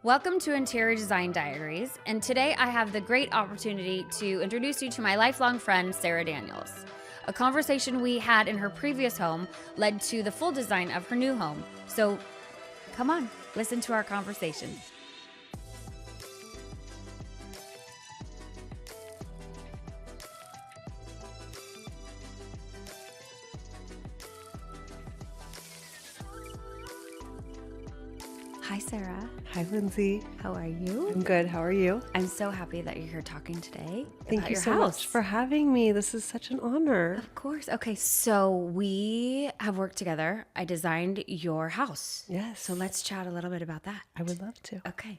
Welcome to Interior Design Diaries, and today I have the great opportunity to introduce you to my lifelong friend, Sarah Daniels. A conversation we had in her previous home led to the full design of her new home. So come on, listen to our conversation. Hi, Sarah. Hi, Lindsay. How are you? I'm good. How are you? I'm so happy that you're here talking today. Thank you so much for having me. This is such an honor. Of course. Okay, so we have worked together. I designed your house. Yes. So let's chat a little bit about that. I would love to. Okay.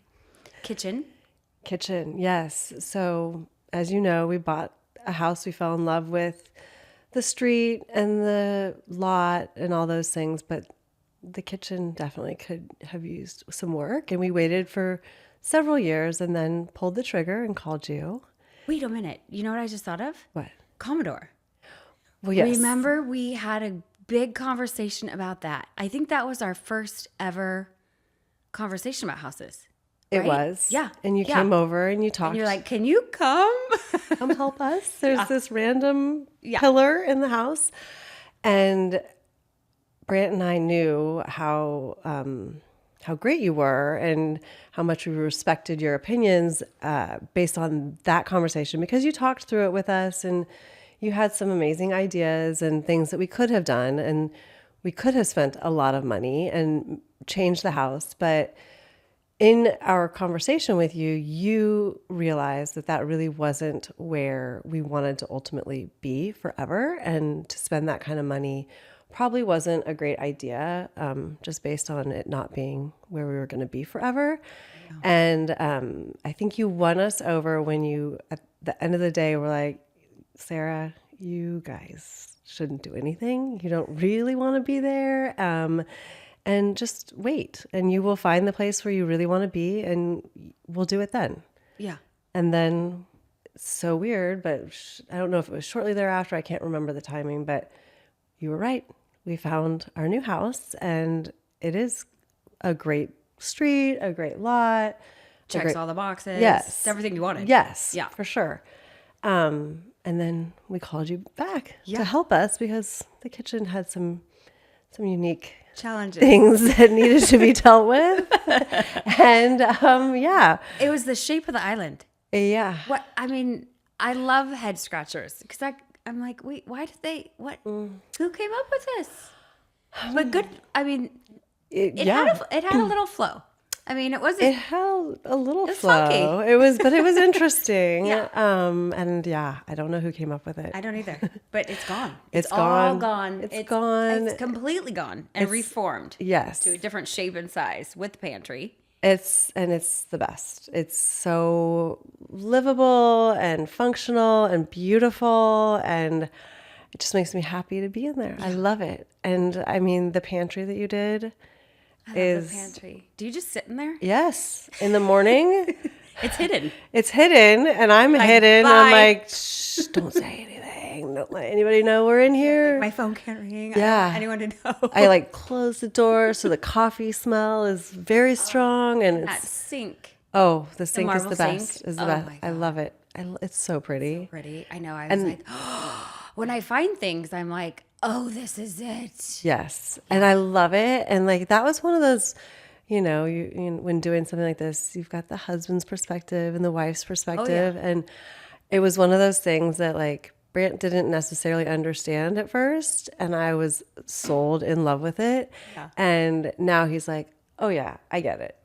Kitchen. Yes. So, as you know, we bought a house. We fell in love with the street and the lot and all those things, but the kitchen definitely could have used some work. And we waited for several years and then pulled the trigger and called you. Wait a minute. You know what I just thought of? What? Commodore. Well, yes. Remember we had a big conversation about that. I think that was our first ever conversation about houses. It right? was. Yeah. And you came over and you talked. And you're like, can you come? Come help us. There's this random Yeah. pillar in the house. And Brant and I knew how great you were and how much we respected your opinions based on that conversation, because you talked through it with us and you had some amazing ideas and things that we could have done, and we could have spent a lot of money and changed the house. But in our conversation with you, you realized that that really wasn't where we wanted to ultimately be forever, and to spend that kind of money probably wasn't a great idea, just based on it not being where we were going to be forever. Yeah. And I think you won us over when you, at the end of the day, were like, Sarah, you guys shouldn't do anything. You don't really want to be there. And just wait, and you will find the place where you really want to be, and we'll do it then. Yeah. And then, so weird, but I don't know if it was shortly thereafter. I can't remember the timing, but you were right. We found our new house, and it is a great street, a great lot. Checks all the boxes. Yes. It's everything you wanted. Yes. Yeah. For sure. And then we called you back Yeah. to help us, because the kitchen had some unique Challenges. things that needed to be dealt with. And yeah. It was the shape of the island. Yeah. What I mean, I love head scratchers because I'm like, wait, why did they? What? Who came up with this? But good. I mean, it had a little flow. I mean, it wasn't. It had a little was flow. funky. It was interesting. Yeah. And yeah, I don't know who came up with it. I don't either. But it's gone. It's all gone. gone. It's gone. It's completely gone and reformed. Yes. To a different shape and size with the pantry. It's the best. It's so livable and functional and beautiful, and it just makes me happy to be in there. Yeah. I love it. And I mean, the pantry that you did love the pantry. Do you just sit in there? Yes. In the morning. It's hidden. It's hidden, and I'm hidden. Bye. And I'm like, shh, don't say anything. Don't let anybody know we're in here. My phone can't ring. Yeah. I don't want anyone to know. I close the door so the coffee smell is very strong, and That sink. oh, the sink is marble the best. sink. Is the Oh best. my I love it. It's so pretty. Pretty. I know. I was like, when I find things, I'm like, oh, this is it. Yes, and I love it. And that was one of those, you when doing something like this, you've got the husband's perspective and the wife's perspective, and it was one of those things that Brant didn't necessarily understand at first, and I was sold in love with it. Yeah. And now he's like, oh yeah, I get it.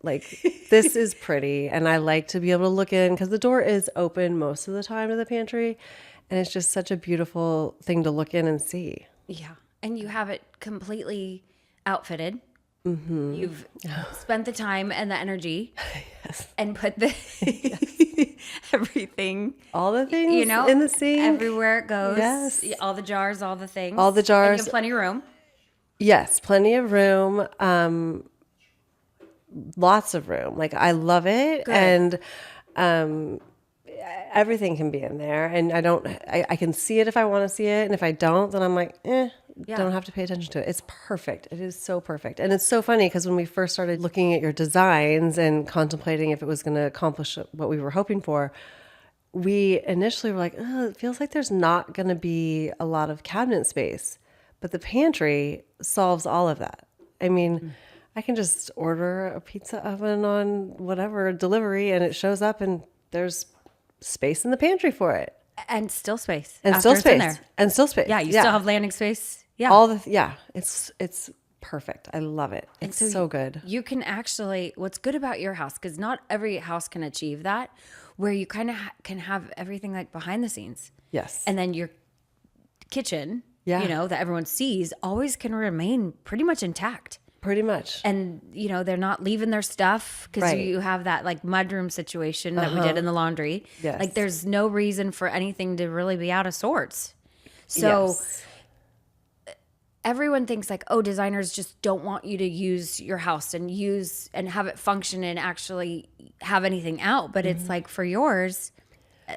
This is pretty, and I like to be able to look in, because the door is open most of the time to the pantry, and it's just such a beautiful thing to look in and see. Yeah. And you have it completely outfitted. Mm-hmm. You've spent the time and the energy Yes. and put the everything, All the things in the sink. everywhere it goes. Yes. All the jars, all the things. All the And jars. you have plenty of room. Yes, plenty of room. Lots of room. I love it. Good. And everything can be in there, and I can see it if I want to see it, and if I don't, then I'm like, don't have to pay attention to it. It's perfect. It is so perfect. And it's so funny because when we first started looking at your designs and contemplating if it was going to accomplish what we were hoping for, we initially were like, oh, it feels like there's not going to be a lot of cabinet space. But the pantry solves all of that. I mean, I can just order a pizza oven on whatever delivery and it shows up and there's space in the pantry for it. And still space. And after still it's in space. there. And still space. Yeah, you still have landing space. Yeah. It's perfect. I love it. It's so good. You can actually, what's good about your house, because not every house can achieve that, where you kind of can have everything like behind the scenes. Yes. And then your kitchen, Yeah. you know, that everyone sees always can remain pretty much intact. Pretty much. And, you know, they're not leaving their stuff because Right. you have that like mudroom situation that we did in the laundry. Yes. Like there's no reason for anything to really be out of sorts. So Yes. everyone thinks like, oh, designers just don't want you to use your house and have it function and actually have anything out. But it's like for yours,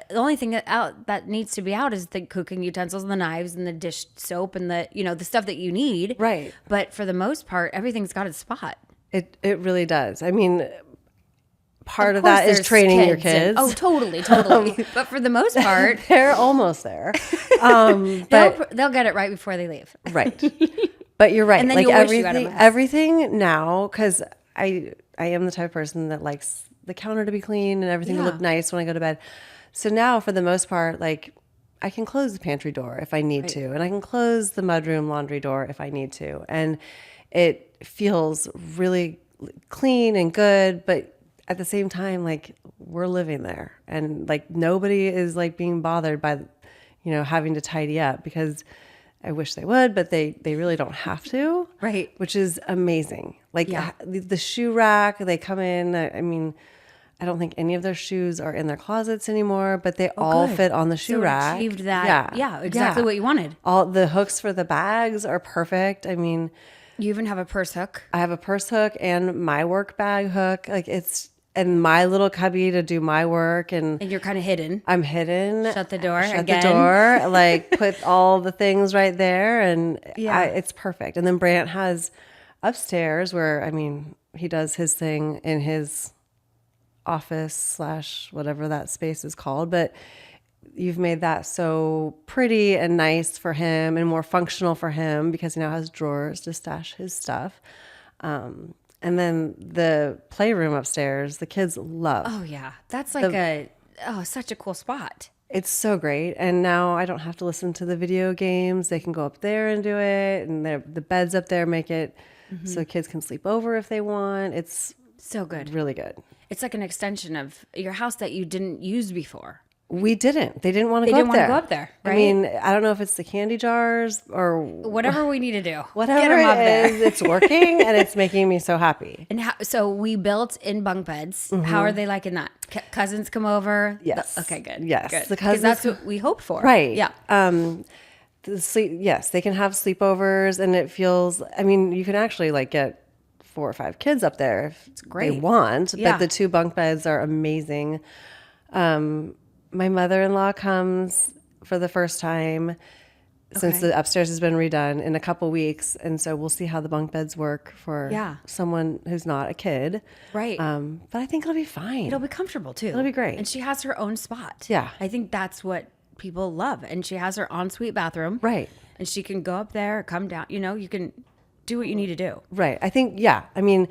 the only thing that needs to be out is the cooking utensils and the knives and the dish soap and the, you know, the stuff that you need. Right. But for the most part, everything's got its spot. It really does. I mean, part of course that is there's training your and- kids. oh, totally. But for the most part, They're almost there. they'll get it right before they leave. Right. But you're right. And then like you'll wish you had a mess. everything now, because I am the type of person that likes the counter to be clean and everything to look nice when I go to bed. So now, for the most part, like I can close the pantry door if I need to, and I can close the mudroom laundry door if I need to, and it feels really clean and good. But at the same time, like we're living there, and like nobody is like being bothered by, you know, having to tidy up, because I wish they would, but they really don't have to. Right. Which is amazing. Like the shoe rack, they come in. I mean, I don't think any of their shoes are in their closets anymore, but they all good. fit on the shoe So it rack. achieved that. Yeah, exactly what you wanted. All the hooks for the bags are perfect. I mean, You even have a purse hook. I have a purse hook and my work bag hook. Like and my little cubby to do my work, and And you're kind of hidden. I'm hidden. Shut the door Shut again. the door. Like put all the things right there, and it's perfect. And then Brant has upstairs where, I mean, he does his thing in his office / whatever that space is called, but you've made that so pretty and nice for him and more functional for him, because he now has drawers to stash his stuff. And then the playroom upstairs, the kids love. Oh, yeah. That's like such a cool spot. It's so great. And now I don't have to listen to the video games. They can go up there and do it. And the beds up there make it so kids can sleep over if they want. It's So good. really good. It's like an extension of your house that you didn't use before. We didn't. They didn't want to They go didn't up there. want to go up there, I right? mean, I don't know if it's the candy jars or Whatever we need to do. whatever Get 'em up it there. is. It's working and it's making me so happy. And so we built in bunk beds. How are they liking that? Cousins come over? Yes. Okay, good. Yes. Good. The Because cousins that's what we hoped for. Right. Yeah. Yes, they can have sleepovers, and it feels, I mean, you can actually like get 4 or 5 kids up there if they great. want, Yeah. but the 2 bunk beds are amazing. My mother-in-law comes for the first time since Okay. the upstairs has been redone in a couple weeks, and so we'll see how the bunk beds work for someone who's not a kid. Right. But I think it'll be fine. It'll be comfortable too. It'll be great. And she has her own spot. Yeah. I think that's what people love. And she has her ensuite bathroom. Right. And she can go up there, come down. You know, you can do what you need to do. Right. I think, I mean,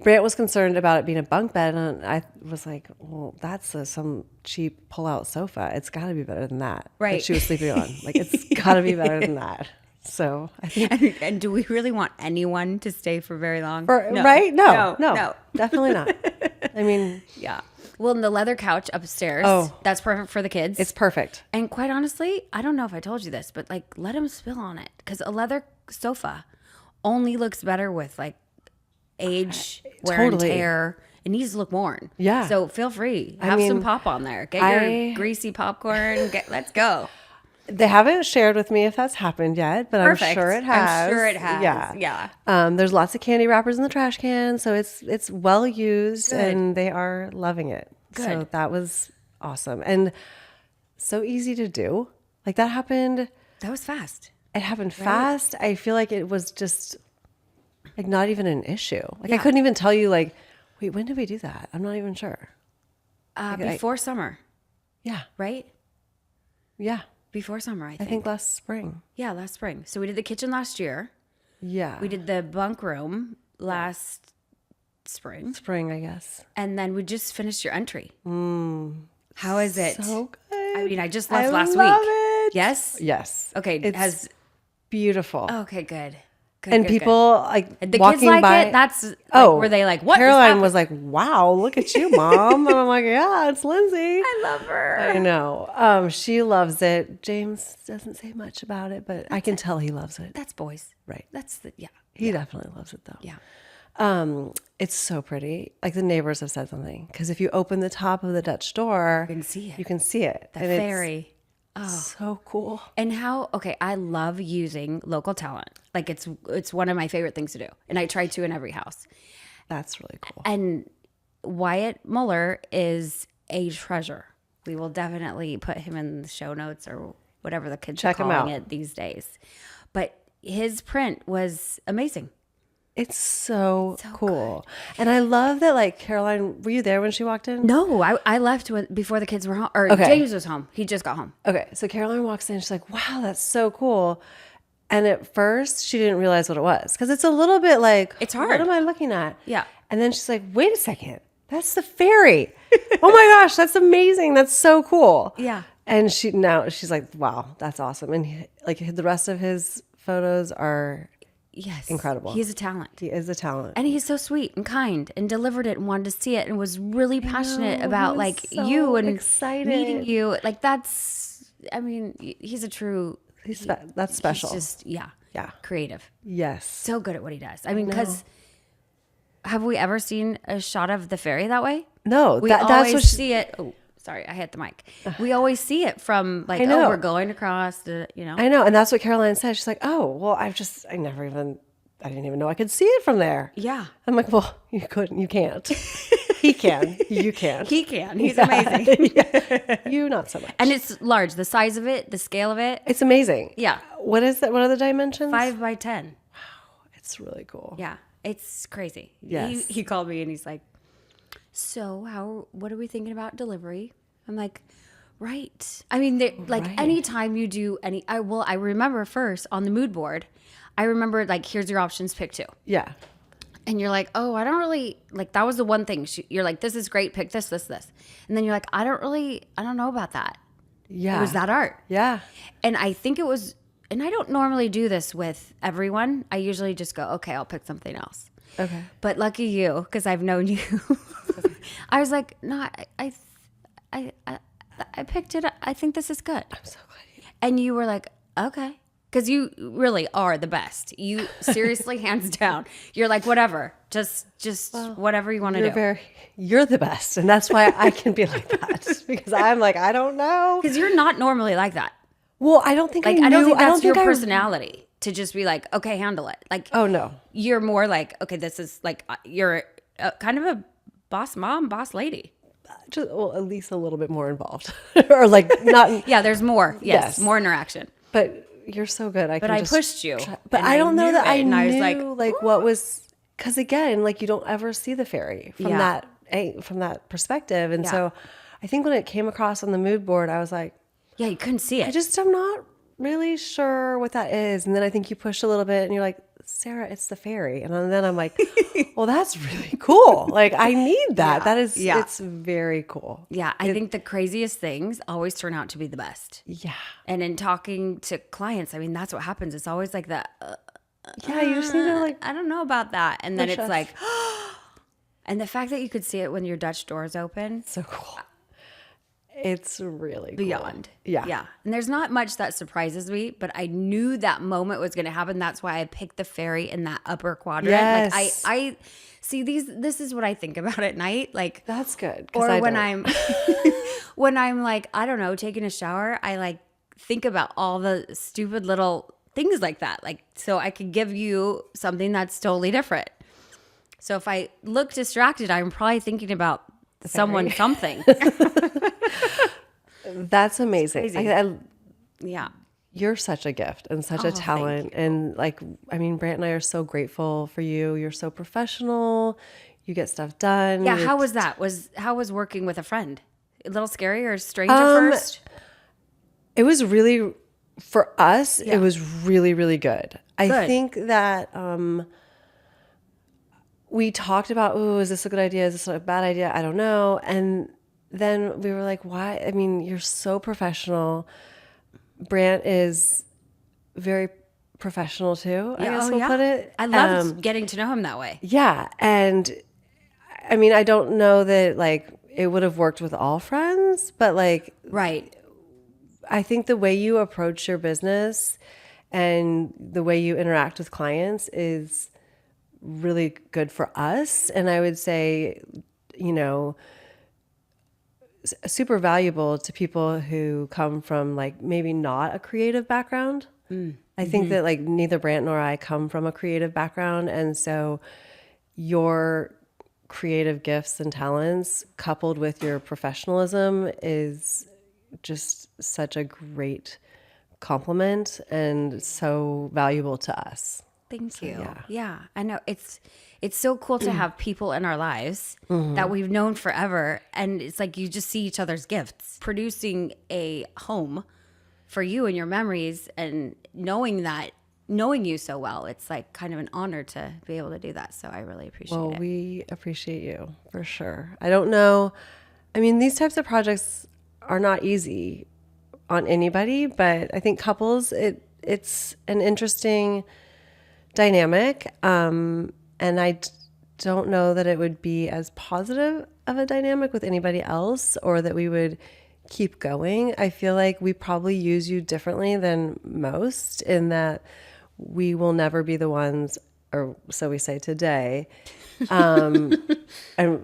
Brant was concerned about it being a bunk bed, and I was like, well, that's some cheap pull-out sofa. It's got to be better than that. Right. That she was sleeping on. Like, it's got to be better than that. So I think. And do we really want anyone to stay for very long? Right? No, No. definitely not. I mean, Yeah. Well, and the leather couch upstairs, that's perfect for the kids. it's perfect. And quite honestly, I don't know if I told you this, but like let them spill on it, because a leather sofa only looks better with like age, wear Totally. and tear. It needs to look worn. Yeah. So feel free. Have some pop on there. Get your greasy popcorn. Let's go. They haven't shared with me if that's happened yet, but Perfect. I'm sure it has. I'm sure it has. Yeah. Yeah. There's lots of candy wrappers in the trash can, so it's well used, Good. and they are loving it. So Good. that was awesome. And so easy to do. Like that happened. That was fast. It happened fast. I feel like it was just like not even an issue. Like I Yeah. couldn't even tell you like, wait, when did we do that? I'm not even sure. Before summer, Yeah. right? Yeah. Before summer, I I think. think last spring. Yeah, last spring. So we did the kitchen last year. Yeah. We did the bunk room last spring. Spring, I guess. And then we just finished your entry. How is it? So good. I mean, I just left last love week. it. Yes? Yes. Okay. It's beautiful. Okay, good. Good, and good, people like good. The walking kids like by. it? That's were they like, what? Caroline was like, wow, look at you, Mom. And I'm like, yeah, it's Lindsay. I love her. I know. She loves it. James doesn't say much about it, but I can tell he loves it. That's boys. Right. That's the, yeah. He definitely loves it though. Yeah. It's so pretty. Like the neighbors have said something. Because if you open the top of the Dutch door, You can see it. You can see it. The And it's fairy. so cool. And how, okay, I love using local talent. Like it's one of my favorite things to do. And I try to in every house. That's really cool. And Wyatt Muller is a treasure. We will definitely put him in the show notes or whatever the kids Check are him calling out. it these days. But his print was amazing. It's so cool. And I love that, like, Caroline, were you there when she walked in? No, I left before the kids were home. Or Okay. James was home. He just got home. Okay, so Caroline walks in. She's like, wow, that's so cool. And at first, she didn't realize what it was. Because it's a little bit like, It's hard. What am I looking at? Yeah. And then she's like, wait a second. That's the fairy. Oh my gosh, that's amazing. That's so cool. Yeah. And she's like, wow, that's awesome. And like the rest of his photos are, Yes. Incredible. He's a talent. he is a talent. And he's so sweet and kind and delivered it and wanted to see it and was really passionate about he was like so you and excited. meeting you. Like that's, I mean, he's a true, That's special. he's just, yeah, Yeah. creative. Yes. So good at what he does. I mean, because have we ever seen a shot of the fairy that way? No, We that's always what see it. Oh, sorry, I hit the mic. We always see it from like, I know. oh, we're going across the, you know. I know. And that's what Caroline said. She's like, oh, well, I didn't even know I could see it from there. Yeah. I'm like, well, you couldn't, you can't. He can, you can't. He can. He's amazing. You not so much. And it's large. The size of it, the scale of it, It's amazing. Yeah. What is that? What are the dimensions? 5 by 10. It's really cool. Yeah, it's crazy. Yes. He called me and he's like, so what are we thinking about delivery? I'm like, right. I mean, like Right. anytime you do I remember first on the mood board, I remember like, here's your options, pick 2. Yeah. And you're like, oh, I don't really, like, that was the one thing. You're like, this is great, pick this, this, this. And then you're like, I don't know about that. Yeah. It was that art. Yeah. And I think it was, and I don't normally do this with everyone. I usually just go, okay, I'll pick something else. Okay. But lucky you, because I've known you. I was like, no, I picked it. I think this is good. I'm so glad you. And you were like, okay. Because you really are the best. You seriously, hands down. You're like, whatever. Just whatever you want to do. You're the best. And that's why I can be like that. Because I'm like, I don't know. Because you're not normally like that. Well, I don't think Like, I I don't knew- think that's your I- personality to just be like, okay, handle it. Like, Oh, no. you're more like, okay, this is like, you're kind of a boss mom, boss lady. Just, well, at least a little bit more involved. Or like not, Yeah, there's more. Yes, Yes. more interaction. but you're so good. But I pushed you. But and I don't know knew that it, I and knew I was like what was, because again, like you don't ever see the fairy from Yeah. from that perspective. And Yeah. so I think when it came across on the mood board, I was like, yeah, you couldn't see it. I'm not really sure what that is. And then I think you pushed a little bit and you're like, Sarah, it's the fairy. And then I'm like, well, that's really cool. Like I need that. Yeah. That is, Yeah. it's very cool. Yeah, I think the craziest things always turn out to be the best. Yeah. And in talking to clients, I mean, that's what happens. It's always like that. Yeah. You just need to like, I don't know about that. And then push it's us. like, and the fact that you could see it when your Dutch door is open, so cool. It's really cool. beyond. Yeah. Yeah. And there's not much that surprises me, but I knew that moment was going to happen. That's why I picked the fairy in that upper quadrant. Yes. Like I see this is what I think about at night. Like, That's good. 'cause or I when don't. when I'm like, I don't know, taking a shower, I like think about all the stupid little things like that. Like, so I could give you something that's totally different. So if I look distracted, I'm probably thinking about someone something. That's amazing. Crazy. Yeah. You're such a gift and such a Thank talent. you. And like, I mean, Brant and I are so grateful for you. You're so professional. You get stuff done. Yeah, You're how was that? How was working with a friend? A little scary or strange at first? It was really, for us, Yeah. it was really, really good. I Good. think that we talked about, oh, is this a good idea? Is this a bad idea? I don't know. And then we were like, why? I mean, you're so professional. Brant is very professional too, I guess we'll put it. I loved getting to know him that way. Yeah. And I mean, I don't know that like it would have worked with all friends, but like, Right. I think the way you approach your business and the way you interact with clients is really good for us. And I would say, you know, super valuable to people who come from like maybe not a creative background. I think that like neither Brant nor I come from a creative background. And so your creative gifts and talents coupled with your professionalism is just such a great compliment and so valuable to us. Thank you. Yeah. I know it's so cool to have people in our lives that we've known forever. And it's like you just see each other's gifts. Producing a home for you and your memories and knowing you so well, it's like kind of an honor to be able to do that. So I really appreciate it. We appreciate you for sure. I don't know. I mean, these types of projects are not easy on anybody, but I think couples, it's an interesting dynamic. And I don't know that it would be as positive of a dynamic with anybody else or that we would keep going. I feel like we probably use you differently than most in that we will never be the ones, or so we say today. And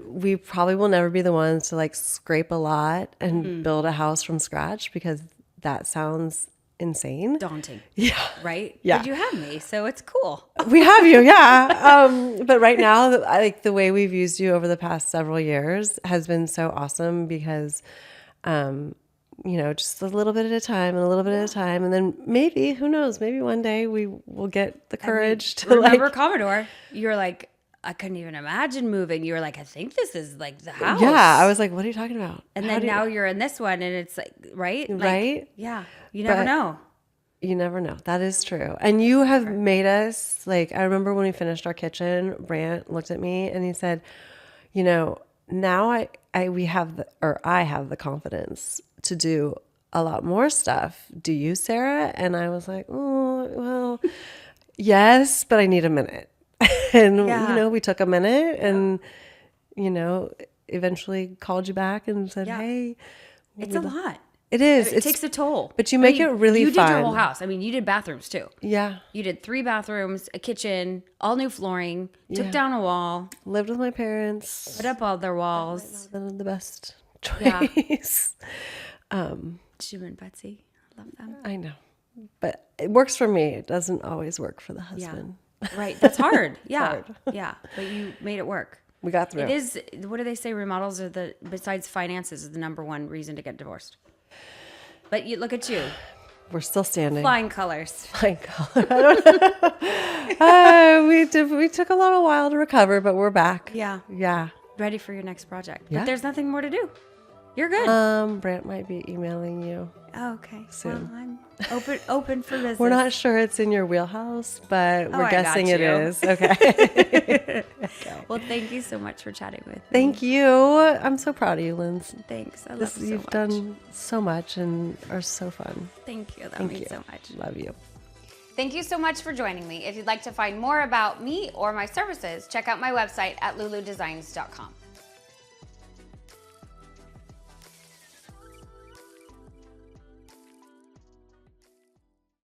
we probably will never be the ones to like scrape a lot and build a house from scratch because that sounds insane. Daunting. Yeah. Right? Yeah. But you have me, so it's cool. We have you, yeah. But right now, I like the way we've used you over the past several years has been so awesome because, you know, just a little bit at a time and a little bit at a time. And then maybe, who knows, maybe one day we will get the courage to remember like. Commodore, you were like, I couldn't even imagine moving. You were like, I think this is like the house. Yeah. I was like, what are you talking about? And then now you're in this one and it's like, right? Like, right? Yeah. You never know. You never know. That is true. And you have made us, like, I remember when we finished our kitchen, Brant looked at me and he said, you know, now I have the confidence to do a lot more stuff. Do you, Sarah? And I was like, oh, well, yes, but I need a minute. And, you know, we took a minute and, you know, eventually called you back and said, hey. It's a lot. It is. I mean, it takes a toll. But you make it really fun. You did your fun. whole house. I mean, you did bathrooms too. Yeah. You did 3 bathrooms, a kitchen, all new flooring, took down a wall. Lived with my parents. Put up all their walls. The best choice. Yeah. Jim and Betsy. I love them. I know. But it works for me. It doesn't always work for the husband. Yeah. Right. That's hard. Yeah. Hard. Yeah. But you made it work. We got through. It is, what do they say? Remodels are besides finances, is the number one reason to get divorced. But you look at you. We're still standing. Flying colors. Flying colors. I don't know. We took a little while to recover, but we're back. Yeah. Yeah. Ready for your next project. Yeah. But there's nothing more to do. You're good. Brant might be emailing you. Oh, okay. Soon. Well, I'm open for business. We're not sure it's in your wheelhouse, but we're guessing it is. Okay. Well, thank you so much for chatting with me. Thank you. I'm so proud of you, Linz. Thanks. I love you so You've much. done so much and are so fun. Thank you. That Thank means you. so much. Love you. Thank you so much for joining me. If you'd like to find more about me or my services, check out my website at luludesigns.com.